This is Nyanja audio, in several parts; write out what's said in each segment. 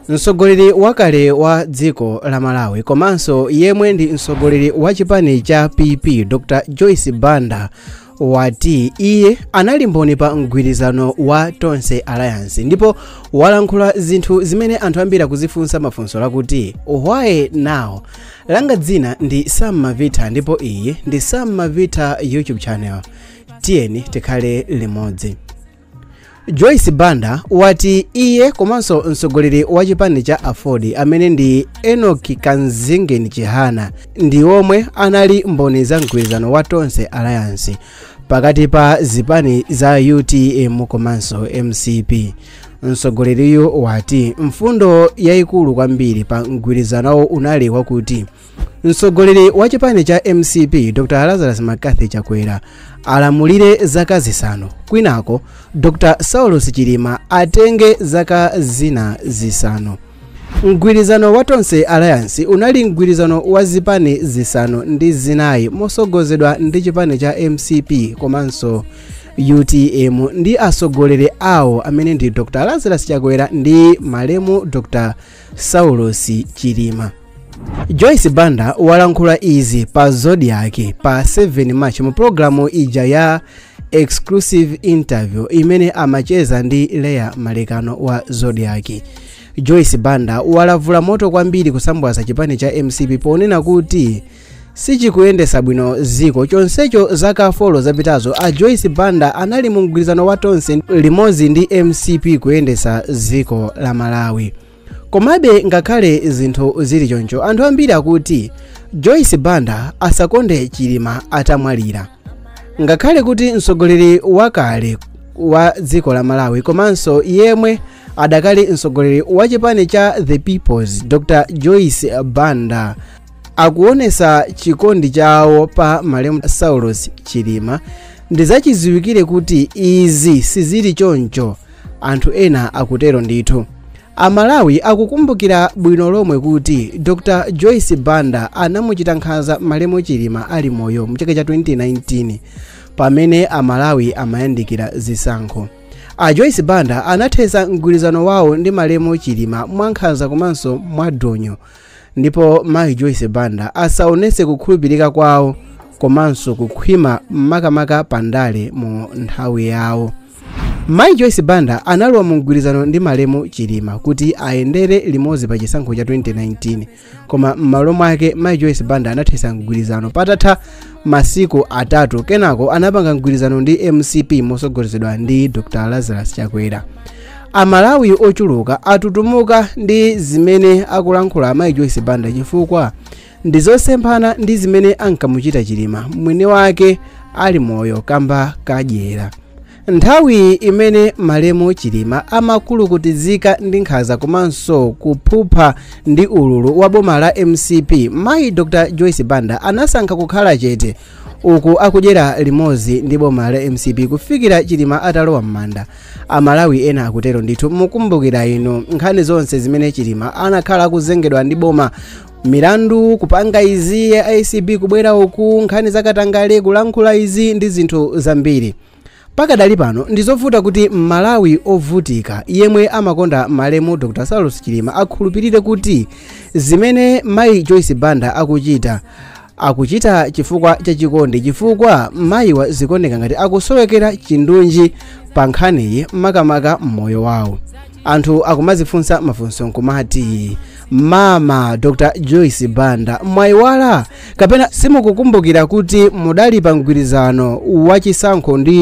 Mtsogoleri wakale wa dziko la Malawi komanso yemwe ndi mtsogoleri wa chipani cha PP Dr. Joyce Banda wati iye anali mboni pa mgwirizano wa Tonse Alliance ndipo walankhula zinthu zimene anthu ambiri kuzifunsa mafunso lakuti why now. Langa dzina ndi Sam Mavita ndipo iyi ndi Sam Mavita YouTube channel. Tiyeni tikhale limodzi. Joyce Banda wati iye komanso mtsogoleri wa chipani cha Afodi amene ndi Enoch Kanzingeni Chihana ndi omwe anali mboni za mgwirizano wa Tonse Alliance pakati pa zipani za UTM komanso MCP. Mtsogoleriyo wati mfundo yayikulu kwambiri pa mgwirizano unali wakuti mtsogoleri wa chipani cha MCP Dr. Lazarus Makathi Chakwera alamulire zaka zisanu, kwinako Dr. Saulus Chilima atenge zaka zina zisanu. Mgwirizano wa Tonse Alliance unali mgwirizano wa zipani zisanu ndi zinayi mosogozedwa ndi chipani cha MCP komanso UTM ndi asogoleri awo amene ndi Dr. Lazarus Chakwera ndi malemu Dr. Saulus Chilima. Joyce Banda walankhula izi pa Zodiac pa 7 March mu programu ija ya exclusive interview imene amacheza ndi Leah Malekano wa Zodiac. Joyce Banda walavula moto kwambiri kusambwaza chipani cha MCP ponena kuti sichikuyendesa bwino ziko chonsecho zaka 4 zapitazo a Joyce Banda anali mu mgwirizano wa Tonse limodzi ndi MCP kuyendesa ziko la Malawi. Komabe ngakhale zinthu zili choncho anthu ambiri akuti Joyce Banda asakonde Chilima atamwalira. Ngakhale kuti mtsogoleri wakale wa dziko la Malawi komanso yemwe adakali mtsogoleri wa chipani cha The Peoples Dr. Joyce Banda akuonesa chikondi chawo pa malemu Saulus Chilima, ndizachiziwikire kuti izi sizili choncho. Anthu ena akutero ndithu. Amalawi akukumbukira bwino lomwe kuti Dr. Joyce Banda anamuchita nkhanza malemu Chilima ali moyo mu chaka cha 2019 pamene Amalawi amayandikira zisankho. A Joyce Banda anathesa mgwirizano wawo ndi malemu Chilima mwankhanza komanso mwadonyo, ndipo mayi Joyce Banda asaonese kukhulupirika kwawo komanso kukhwima makamaka pandale mu nthawi yawo. Mayi Joyce Banda analowa mu mgwirizano ndi malemu Chilima kuti ayendere limodzi pa chisankho cha 2019 koma m'malo mwake mayi Joyce Banda anathesa mgwirizano patatha masiku atatu kenako anapanga mgwirizano ndi MCP mosogozedwa ndi Dr. Lazarus Chakwera. Amalawi ochuluka atutumuka ndi zimene akulankhula mayi Joyce Banda chifukwa ndi zosemphana ndi zimene ankamuchita Chilima mwini wake ali moyo kamba kadyera. Nthawi imene malemu Chilima amakulukutizika ndi nkhanza komanso kuphupha ndi ululu wa boma la MCP, mayi Dr. Joyce Banda anasankha kukhala chete uku akudyera limodzi ndi boma la MCP kufikira Chilima atalowa m'manda. Amalawi ena akutero ndithu. Mukumbukira ino nkhani zonse zimene Chilima anakhala kuzengedwa ndi boma, milandu kupanga izi ya ICB kubwera uku, nkhani zakatangale kulankhula izi ndi zinthu zambiri. Pakadali pano ndizovuta kuti Malawi ovutika yemwe amakonda malemu Dr. Saulus Chilima akhulupirire kuti zimene mayi Joyce Banda akuchita chifukwa cha chikondi, chifukwa mayi wa zikuoneka ngati akusowekera chindunji pa nkhaniyi makamaka mmoyo wawo. Anthu akumazifunsa mafunso nkumati mama Dr. Joyce Banda mwayiwala kapena simukukumbukira kuti mudali pa mgwirizano wa chisankho ndi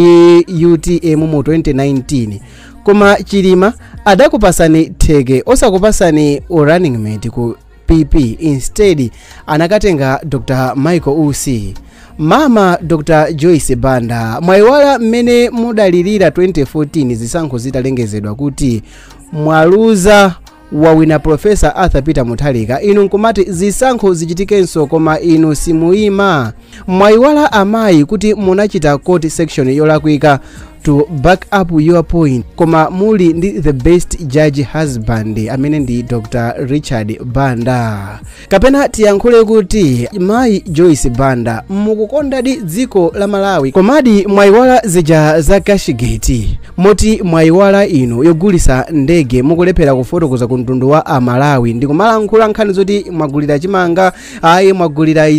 UTM mu 2019 koma Chilima adakupasani theke osakupasani running mate ku PP, instead anakatenga Dr. Michael Usi. Mama Dr. Joyce Banda mwayiwala mmene mudalirira 2014 zisankho zitalengezedwa kuti mwaluza wawina Professor Arthur Peter Mutharika, inu nkumati zisankho zichitikenso koma inu simuyima. Mwayiwala amayi kuti munachita court section yolakwika to back up your point koma muli ndi the best judge husband amene ndi Dr. Richard Banda. Kapena tiyankhule kuti mayi Joyce Banda mukukondadi dziko la Malawi komadi mwayiwala zija za Cashgate moti mwayiwala ino yogulisa ndege mukulephera kufotokoza ku mtundu wa Amalawi ndi kumalankhula nkhani zoti mwagulira chimanga ayi mwagulira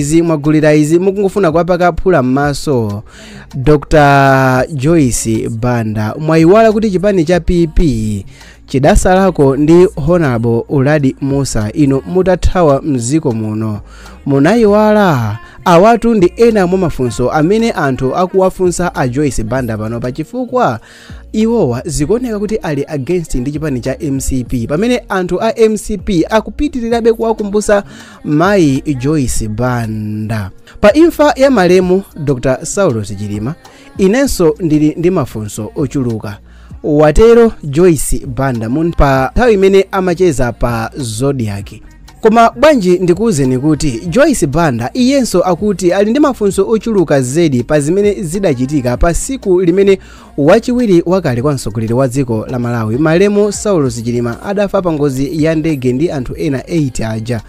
izi mukungofuna kuwapaka phula m'maso. Dr. Joyce Banda mwayiwala kuti chipani cha PP chidasalako ndi Honorable Uladi Musa ino mutathawa mziko muno. Munayiwala awatu ndi ena mwa mafunso amene anthu akuwafunsa a Joyce Banda pano pachifukwa iwowa zikuoneka kuti ali against ndi chipani cha MCP pamene anthu a MCP akupitirirabe kuwakumbusa mayi Joyce Banda. Pa imfa ya malemu Dr. Saulos Chilima inenso ndili ndi mafunso ochuluka, watero Joyce Banda pa nthawi imene amacheza pa Zodiac. Koma bwanji ndikuwuzeni kuti Joyce Banda iyenso akuti ali ndi mafunso ochuluka zedi pa zimene zidachitika pa siku limene wachiwiri wakale kwa mtsogoleri wa dziko la Malawi malemu Saulos Chilima adafa pa ngozi ya ndege ndi anthu ena 8 aja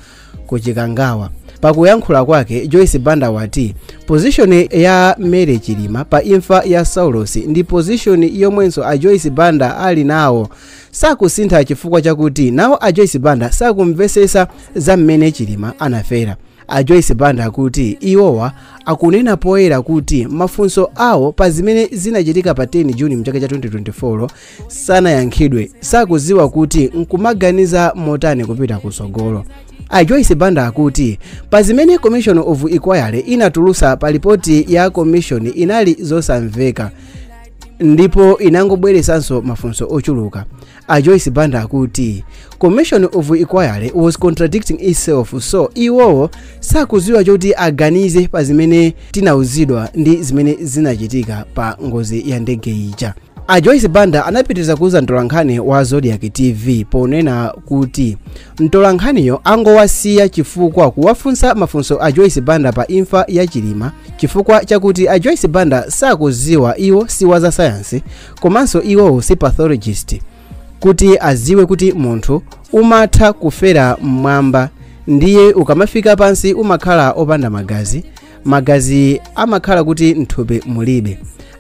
ku Chikangawa. Pakuyankhula kwake Joyce Banda wati position ya Mary Chilima pa imfa ya Saulos ndi position yomwenso a Joyce Banda ali nawo sakusintha chifukwa chakuti nawo a Joyce Banda sakumvesesa za mmene Chilima anafera. A Joyce Banda akuti iwowa akunena poyera kuti mafunso awo pa zimene zinachitika pa 10 Juni mchaka cha 2024 sanayankhidwe, sakuziwa kuti nkumaganiza motani kupita kusogolo. A Joyce Banda akuti pa zimene Commission of Inquiry inatulusa pa ripoti ya commission inali zosamveka ndipo inangobweresanso mafunso ochuluka. A Joyce Banda akuti Commission of Inquiry was contradicting itself, so iwowo sakuziwa choti aganize pa zimene tinauzidwa ndi zimene zinachitika pa ngozi ya ndege ija. A Joyce Banda anapitiriza kuuza mtolankhani wa Zodiac TV ponena kuti mtolankhaniyo angowasiya chifukwa kuwafunsa mafunso a Joyce Banda pa imfa ya Chilima chifukwa chakuti a Joyce Banda sakuziwa iwo si waza science komanso iwo si pathologist kuti aziwe kuti munthu umatha kufera mmwamba ndiye ukamafika pansi umakhala opanda magazi amakhala kuti mthupi mulibe.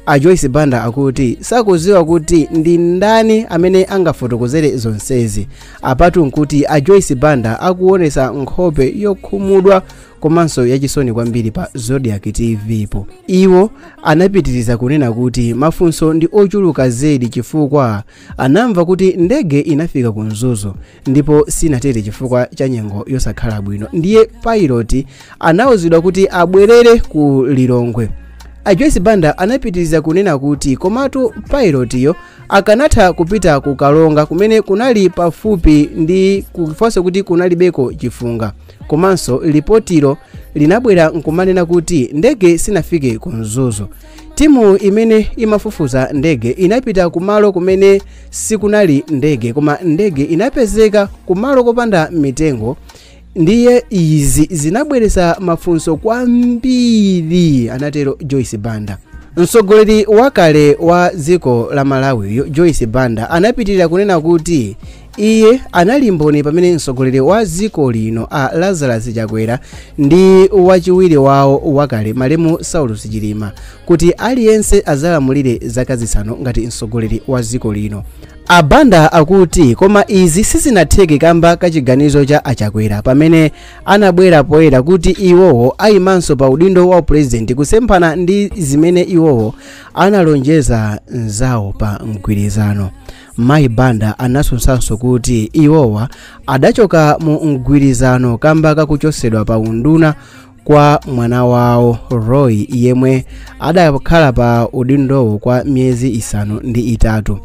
A Joyce Banda akuti sakuziwa kuti ndi ndani amene angafotokozere zonsezi apatu nkuti a Joyce Banda akuonesa nkhope yokhumudwa komanso yachisoni kwambiri pa Zodiac TV po. Iwo anapitiriza kunena kuti mafunso ndi ochuluka zedi chifukwa anamva kuti ndege inafika ku Mzuzu ndipo sinatere chifukwa cha nyengo yosakhala bwino ndiye pilot anauzidwa kuti abwerere ku Lilongwe. A Joyce Banda anapitiriza kunena kuti komatu pilot yo akanatha kupita ku Kalonga kumene kunali pafupi ndi kufonse kuti kunalibeko chifunga komanso ripotiro linabwera nkumanena kuti ndege sinafike ku Mzuzu. Timu imene imafufuza ndege inapita kumalo kumene sikunali ndege koma ndege inapezeka kumalo kopanda mitengo ndiye izi zinabweresa mafunso kwambiri, anatero Joyce Banda. Mtsogoleri wakale wa dziko la Malawi Joyce Banda anapitirira kunena kuti iye anali mboni pamene mtsogoleri wa dziko lino a Lazarus Chakwera ndi wachiwiri wawo wakale malemu Saulos Chilima kuti aliyense azalamulire zaka zisanu ngati mtsogoleri wa dziko lino. A Banda akuti koma izi sizinatheke kamba kachiganizo cha Achakwera pamene anabwera poyera kuti iwowo ayimanso pa udindo wa president kusemphana ndi zimene iwowo analonjeza nzawo pa mgwirizano. Mayi Banda anasunsanso kuti iwowa adachoka mu mgwirizano kamba kakuchosedwa pa unduna kwa mwana wawo Roy yemwe adakhala pa udindowo kwa miyezi 5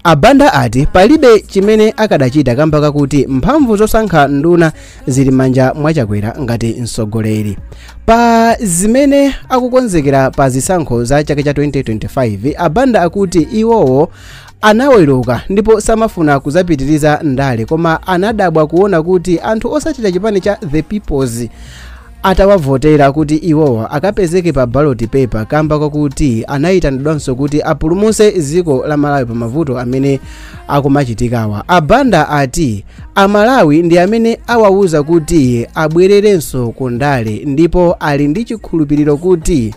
A Banda ati palibe chimene akadachita kamba kakuti mphamvu zosankha nduna zili manja mwa Chakwera ngati mtsogoleri. Pa zimene akukonzekera pa zisankho za chaka cha 2025 A Banda akuti iwowo anaweruka ndipo samafuna kuzapitiriza ndale koma anadabwa kuona kuti anthu osachita chipani cha The People's atawavotera kuti iwowa akapezeke pa ballot paper kamba kwakuti anayitanidwanso kuti apulumuse dziko la Malawi pa mavuto amene akumachitikawa. Banda ati Amalawi ndi amene awauza kuti abwererenso ku ndale ndipo ali ndi chikhulupiriro kuti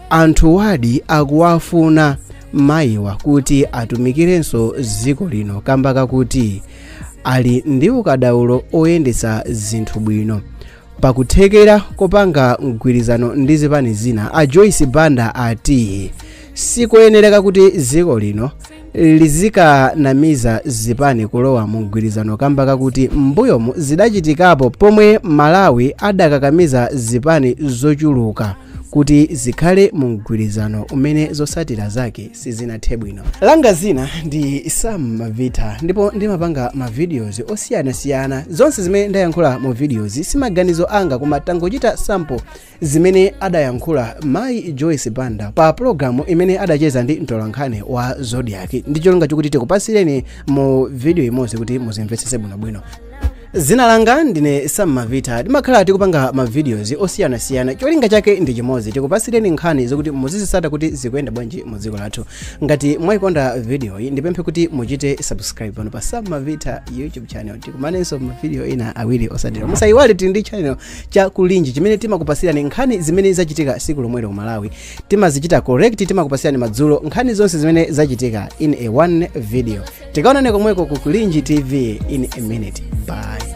anthu wadi akuwafuna mayiwa kuti atumikirenso dziko lino kamba kakuti ali ndi ukadaulo oyendetsa zinthu bwino. Pakuthekera kopanga mgwirizano ndi zipani zina, Joyce Banda ati sikuyenereka kuti dziko lino lizikanamiza zipani kulowa mu mgwirizano kamba kakuti mbuyomu zidachitikapo pomwe Malawi adakakamiza zipani zochuluka kuti zikhale mu mgwirizano umene zosatira zake sizinathe bwino. Langa zina ndi Sam Mavita ndipo ndimapanga ma videos osiyanasiyana. Zonse zimene ndayankhula mu videos simaganizo anga koma tangochita sample zimene adayankhula mayi Joyce Banda pa programu imene adacheza ndi mtolankhani wa Zodiac. Ndi cholinga chokuti tikupasireni mu video imodzi kuti muzimvetsese bwinobwino. Zina langa ndine Sam Mavita, ndimakhala tikupanga ma videos osiyanasiyana. Cholinga chake ndi chimodzi, tikupasireni nkhani zokuti muzizisata kuti zikuyenda bwanji mu dziko lathu. Ngati mwayikonda video iyi ndipemphe kuti muchite subscribe pano pa Sam Mavita YouTube channel. Tikumanenso ma video ina awiri osadira. Musayiwale tili ndi channel cha Kulinji chimene timakupasirani nkhani zimene zachitika siku lomwelo Malawi. Timazichita correct, timakupasirani madzulo nkhani zonse zimene zachitika in a one video. Tikaonane komweko ku Kulinji TV in a minute. Bye.